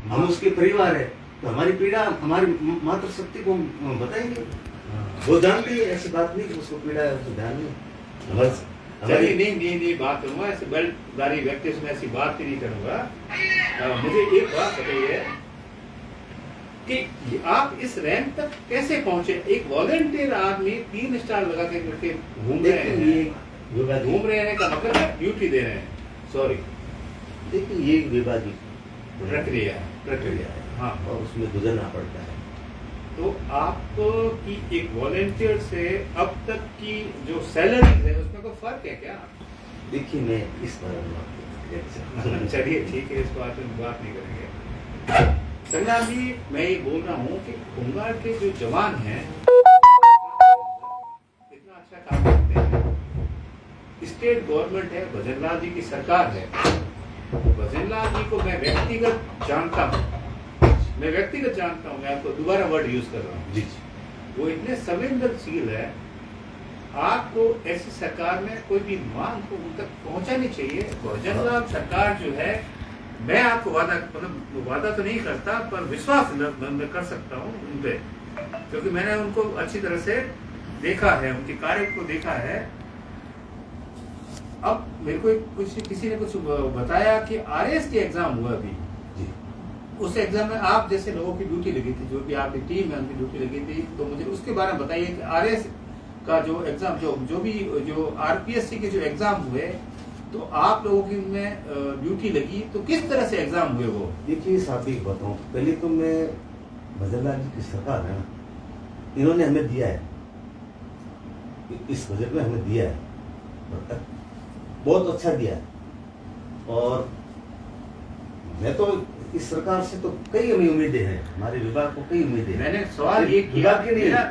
हम उसके परिवार है, तो हमारी पीड़ा हमारी मातृशक्ति को हम बताएंगे। वो जानती है, ऐसी बात नहीं कि उसको पीड़ा है, उसको ध्यान नहीं। बस चलिए नहीं बात करूंगा, ऐसे बेल्टधारी व्यक्ति से मैं ऐसी बात ही नहीं करूंगा। मुझे एक बात बताइए कि आप इस रैंक तक कैसे पहुंचे? एक वॉलंटियर आदमी 3 स्टार लगा के करके घूम रहे हैं का मतलब है ड्यूटी दे रहे हैं। सॉरी, देखिए ये विवादित प्रक्रिया है, हाँ, और उसमें गुजरना पड़ता है। तो आपकी एक वॉलंटियर से अब तक की जो सैलरी है उसमें कोई फर्क है क्या? देखिए मैं इस बारे में चलिए ठीक है, इस बात में बात नहीं करेंगे। संग्राम जी, मैं ये बोल रहा हूँ कि होमगार्ड के जो जवान हैं इतना अच्छा काम करते हैं। स्टेट गवर्नमेंट है, भजनलाल जी की सरकार है। भजनलाल जी को मैं व्यक्तिगत जानता हूँ, मैं आपको दोबारा वर्ड यूज कर रहा हूँ जी। वो इतने संवेदनशील है, आपको ऐसी सरकार में कोई भी मांग को उन तक पहुंचानी चाहिए। भजनलाल सरकार जो है, मैं आपको वादा तो नहीं करता, पर विश्वास मैं कर सकता हूँ उन पे, क्योंकि मैंने उनको अच्छी तरह से देखा है, उनके कार्य को देखा है। अब मेरे को किसी ने कुछ बताया कि आरएस के एग्जाम हुआ अभी जी। उस एग्जाम में आप जैसे लोगों की ड्यूटी लगी थी, जो भी आपकी टीम है उनकी ड्यूटी लगी थी, तो मुझे उसके बारे में बताइए कि आरएस का जो एग्जाम जो आरपीएससी के जो एग्जाम हुए, तो आप लोगों की उनमें ड्यूटी लगी, तो किस तरह से एग्जाम हुए वो? देखिए साहब एक बताऊं, पहले तो मैं भजनलाल जी की सरकार है ना, इन्होंने हमें दिया है, इस बजट में हमें दिया है, बहुत अच्छा दिया है। और मैं तो इस सरकार से तो कई हमें उम्मीदें हैं, हमारे विभाग को कई उम्मीदें हैं। मैंने सवाल ये किया,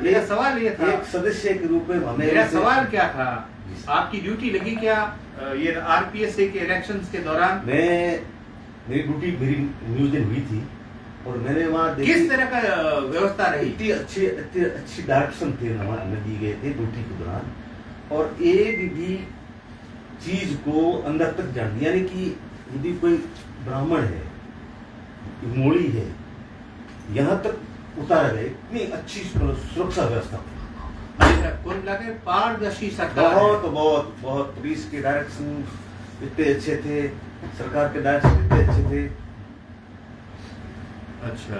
मेरा सवाल ये था, एक सदस्य के रूप में हमें, मेरा सवाल क्या था, आपकी ड्यूटी लगी क्या ये आरपीएससी के इलेक्शंस के दौरान? मेरी ड्यूटी मेरी नियोजन हुई थी, और मैंने वहाँ किस तरह का व्यवस्था रही? इतनी अच्छी डायरेक्शन थे हमारे दिए गए थे ड्यूटी के दौरान, और एक भी चीज को अंदर तक जान, यानी कि यदि कोई ब्राह्मण है, मोड़ी है, यहाँ तक उतारा गया, इतनी अच्छी सुरक्षा व्यवस्था, कुल मिलाकर पारदर्शी सरकार, बहुत पुलिस के डायरेक्शन इतने अच्छे थे, सरकार के डायरेक्शन इतने अच्छे थे। अच्छा।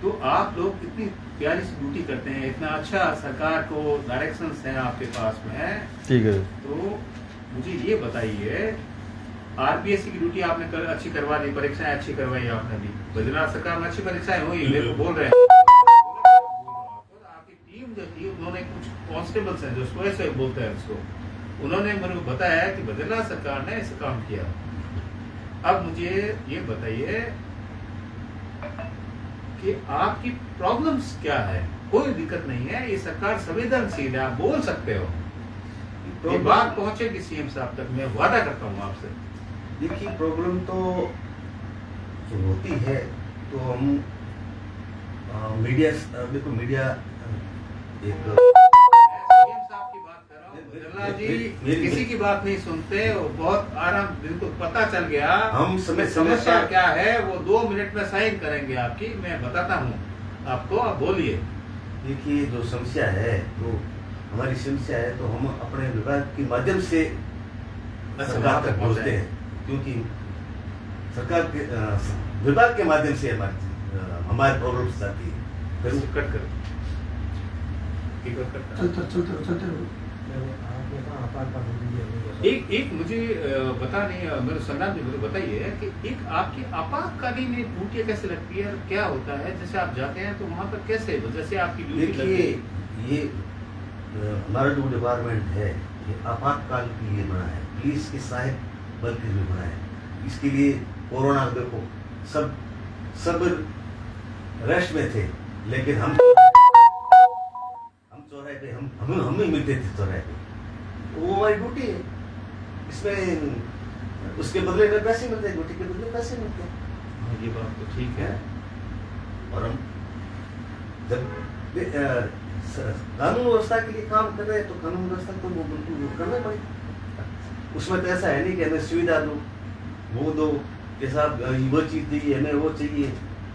तो आप लोग इतनी प्यारी सी ड्यूटी करते हैं, इतना अच्छा सरकार को डायरेक्शंस हैं आपके पास में, ठीक है। तो मुझे ये बताइए, आरपीएससी की ड्यूटी आपने अच्छी करवा दी, परीक्षाएं अच्छी करवाई आपने दी, गुजरात सरकार में अच्छी परीक्षाएं हुई, मेरे को बोल रहे हैं। आपकी टीम जो थी, उन्होंने कुछ कांस्टेबल्स हैं जो स्वयं बोलते हैं उसको, उन्होंने मेरे को बताया कि गुजरात सरकार ने ऐसा काम किया। अब मुझे ये बताइए कि आपकी प्रॉब्लम्स क्या है? कोई दिक्कत नहीं है, ये सरकार संवेदनशील है, आप बोल सकते हो, तो ये बात पहुंचेगी सीएम साहब तक, मैं वादा करता हूँ आपसे। देखिए प्रॉब्लम तो जो होती है, तो हम मीडिया, देखो मीडिया एक सीएम साहब की बात कर रहा हूँ, गुजरात जी किसी की बात नहीं सुनते, वो बहुत आराम, जिनको पता चल गया हम समस्या क्या है, वो 2 मिनट में साइन करेंगे आपकी, मैं बताता हूँ आपको, आप बोलिए। देखिए जो समस्या है, तो हमारी समस्या है, तो हम अपने विभाग के माध्यम से सरकार तक पहुँचते हैं, क्योंकि सरकार के विभाग के माध्यम से हमारे प्रॉब्लम्स आती है। कट कर एक मुझे बता नहीं, मेरे संग्राम जी मुझे बताइए कि एक आपकी आपातकालीन ड्यूटी कैसे लगती है, क्या होता है? जैसे आप जाते हैं तो वहाँ पर कैसे, जैसे आपकी ड्यूटी लगती है? ये हमारा जो डिपार्टमेंट है, ये आपातकाल के लिए बना है, पुलिस के सहायक बल के लिए बना है। इसके लिए कोरोना, देखो सब रेस्ट में थे, लेकिन हम चौराहे पे हम ही मिलते थे चौराहे पे, वो हमारी ड्यूटी है। इसमें उसके बदले में पैसे मिलते हैं, ड्यूटी के बदले पैसे मिलते हैं। ये बात तो ठीक है। और हम जब कानून व्यवस्था के लिए काम कर रहे हैं, तो कानून व्यवस्था तो वो बिल्कुल करना पड़ेगा। उसमें तो ऐसा है नहीं कि हमें सुविधा दो, वो दो, कि साहब वो चीज चाहिए, हमें वो चाहिए।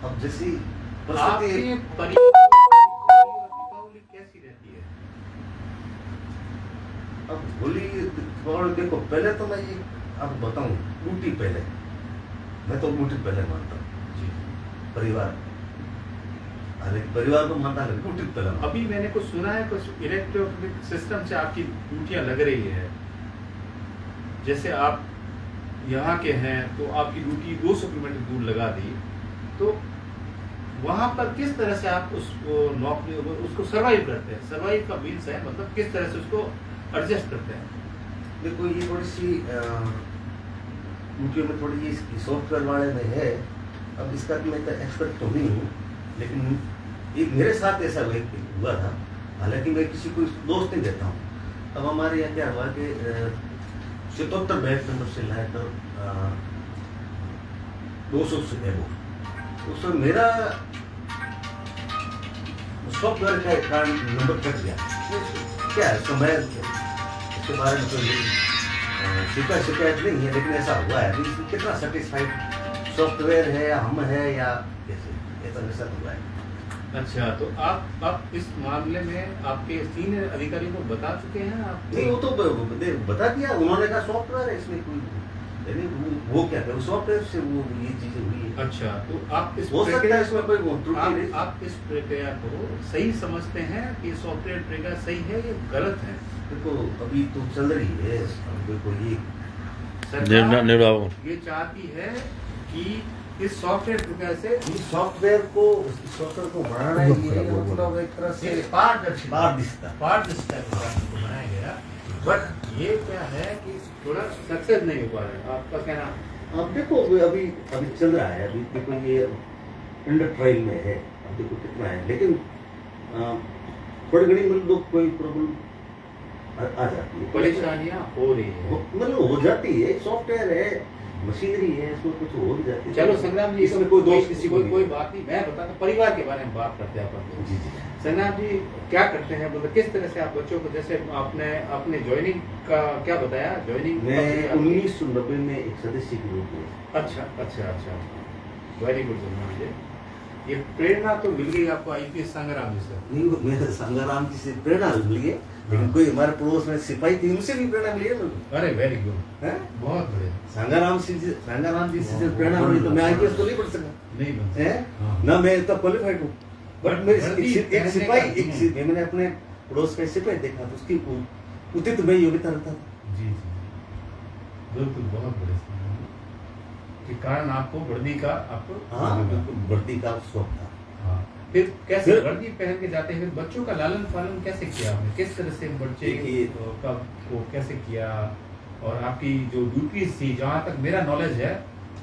अब जैसी आपके परिस्थिति, परिवार में दीपावली कैसी रहती है? अब होली और देखो, पहले तो मैं ये आपको बताऊं, ड्यूटी पहले, मैं तो ड्यूटी पहले मानता हूँ। जी। परिवार, हर एक परिवार को मानता है, ड्यूटी पहले मानता हूं। अभी मैंने कुछ सुना है, कुछ इलेक्ट्रिक सिस्टम से आपकी ड्यूटियां लग रही है। जैसे आप यहाँ के हैं तो आपकी ड्यूटी 200 किलोमीटर दूर लगा दी, तो वहां पर किस तरह से आप उसको नौकरी उसको सरवाइव करते हैं? सरवाइव का मीन्स है मतलब किस तरह से उसको एडजस्ट करते हैं? देखो, ये थोड़ी सी ड्यूटी में थोड़ी ये सॉफ्टवेयर वाले में है। अब इसका मैं तो एक्सपर्ट तो नहीं हूँ, लेकिन एक मेरे साथ ऐसा हुआ था। हालांकि मैं किसी को दोस्त नहीं देता हूँ। अब हमारे यहाँ क्या हुआ कि 77 बैच नंबर से लाकर 200 से एबो, उसमें मेरा सॉफ्टवेयर का कारण नंबर कट गया। क्या है, समय इसके बारे में कोई शिकायत नहीं है, लेकिन ऐसा हुआ है। अभी इसमें कितना सेटिस्फाइड सॉफ्टवेयर है, या हम है, या कैसे, ऐसा वैसा हुआ है। अच्छा, तो आप इस मामले में आपके सीनियर अधिकारी को बता चुके हैं? आप नहीं, वो तो बता दिया उन्होंने, कहा सॉफ्टवेयर है, इसमें कोई यानी वो क्या है, सॉफ्टवेयर से वो ये चीजें हुई है। अच्छा, तो आप इस हो सकता है इसमें कोई त्रुटि नहीं। आप इस प्रक्रिया को सही समझते हैं कि सॉफ्टवेयर प्रक्रिया सही है या गलत है? देखो, अभी तो चल रही है। अब देखो, ये सरकार ये चाहती है कि इस सॉफ्टवेयर प्रक्रिया से सॉफ्टवेयर को बढ़ाना है, ये मतलब एक तरह से पारदर्शिता को बनाया गया, बट ये क्या है कि थोड़ा सक्सेस नहीं हो पा रहा है। आपका कहना? अब देखो, अभी अभी चल रहा है। अभी देखो, ये अंडर ट्रायल में है। अब देखो कितना है, लेकिन थोड़ी घड़ी मतलब कोई प्रॉब्लम आ जाती है, परेशानियां हो रही है। मतलब हो जाती है। सॉफ्टवेयर है, मशीनरी है, इसमें कुछ हो भी जाती है। चलो संग्राम जी, इसमें कोई दोष किसी को कोई बात नहीं। मैं बताता, परिवार के बारे में बात करते हैं अपन। जी जी। संग्राम जी क्या करते हैं, मतलब किस तरह से आप बच्चों को, जैसे आपने अपने ज्वाइनिंग का क्या बताया? ज्वाइनिंग मैं 1990 में एक सदस्य के रूप में। अच्छा अच्छा अच्छा, वेरी गुड संग्राम जी। ये प्रेरणा तो मिल गई आपको आईपीएस संग्राम जी से? नहीं, मेरे संग्राम जी से प्रेरणा मिली है, लेकिन कोई हमारे पड़ोस में सिपाही थी, उनसे भी प्रेरणा मिली है मुझे। अरे वेरी गुड, हैं? बहुत बढ़िया। संग्राम जी से प्रेरणा मिली, तो मैं आईपीएस तो नहीं पढ़ सकता, नहीं बन हैं? हाँ। ना मैं इतना क्वालिफाइड हूँ। बट मेरे वर्दी एक पहनने सिपाही, का- मैंने अपने पड़ोस का सिपाही देखा, तो उसकी उचित में योग्यता रखता था। जी जी, बिल्कुल, बहुत बढ़िया के कारण आपको वर्दी का आपको हाँ, बिल्कुल वर्दी का शौक था। हाँ। फिर कैसे वर्दी पहन के जाते हैं? फिर बच्चों का लालन पालन कैसे किया आपने? किस तरह से बच्चे देखिए, का को कैसे किया? और आपकी जो ड्यूटीज थी, जहाँ तक मेरा नॉलेज है,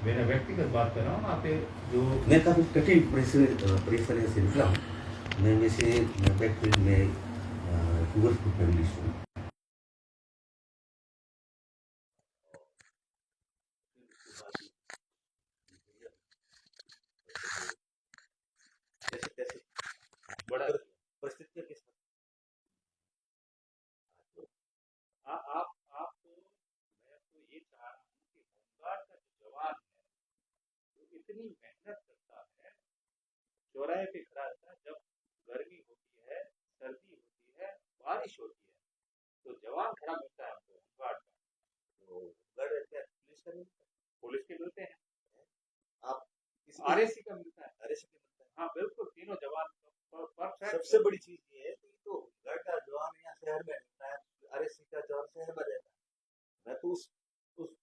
मेरा व्यक्तिगत बात कर रहा हूँ, आप जो मैं काफी कठिन परिश्रम से निकला हूँ। मैं वैसे बैकफील्ड में शुगर की फैमिली से हूँ। कैसे कैसे बड़ा परिस्थितियों के साथ आप तो, मैं तो ये चाह रहा हूँ कि होमगार्ड का जो जवान है, वो इतनी मेहनत करता है, चौराहे पे खड़ा रहता है, जब गर्मी होती है, सर्दी होती है, बारिश होती है, तो जवान खड़ा मिलता है आपको होमगार्ड का। तो गढ़ क्या पुलिस का नहीं होता? पुलिस के मिलते हैं, आप आरएसी का मिलता है। अरे से मिलता है। हाँ बिल्कुल, तीनों जवान परफेक्ट। सबसे बड़ी चीज ये है कि तो गढ़ का जवान यहाँ शहर में रहता है, अरे का जवान शहर में रहता है। मैं तो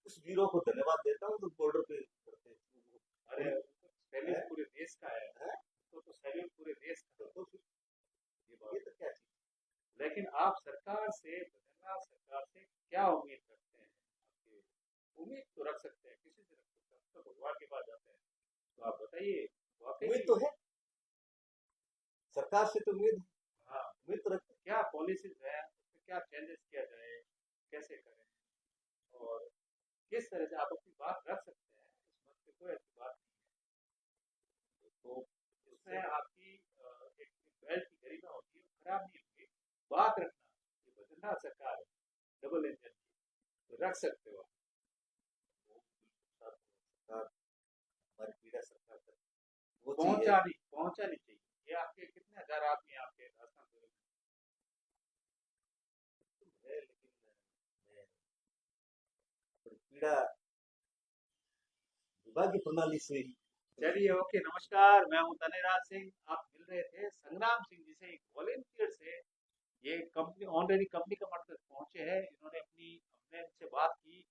उस वीरों को धन्यवाद देता हूँ जो बॉर्डर पे करते हैं। अरे सैल्यूट पूरे देश का है, हैं? तो सैल्यूट पूरे देश का है। तो फिर ये ये तो क्या चीज। लेकिन आप सरकार से, बदलना सरकार से क्या उम्मीद रखते हैं? आपके उम्मीद तो रख सकते हैं, किसी से रख सकते हैं, तो भगवान के पास जाते हैं। तो आप बताइए, वाकई उम्मीद तो है, सरकार से तो उम्मीद, हाँ, उम्मीद तो रखते क्या पॉलिसीज है, उसमें क्या चेंजेस किया जाए, कैसे करें, और किस तरह से आप अपनी बात रख सकते हैं, इस मत पे कोई ऐसी बात नहीं है। तो इसमें आपकी एक बेल्ट की गरिमा होती है, वो खराब नहीं होगी। बात रखना, ये बदलना सरकार है, डबल इंजन की, तो रख सकते हो आप। हैं। वो चाहिए। पहुंचानी चाहिए। ये आपके कितने हजार आदमी आपके राजस्थान है, लेकिन मैं अपनी पीड़ा विभागीय प्रणाली से चलिए, ओके, नमस्कार, मैं हूं धनीराज सिंह। आप मिल रहे थे संग्राम सिंह जी से, एक वॉलेंटियर से। ये कंपनी ऑनरेडी कंपनी का मतलब पहुंचे हैं, इन्होंने हमने इनसे बात की।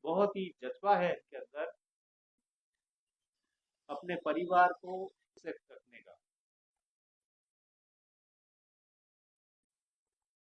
बहुत ही जज्बा है इनके अंदर अपने परिवार को सेट रखने का।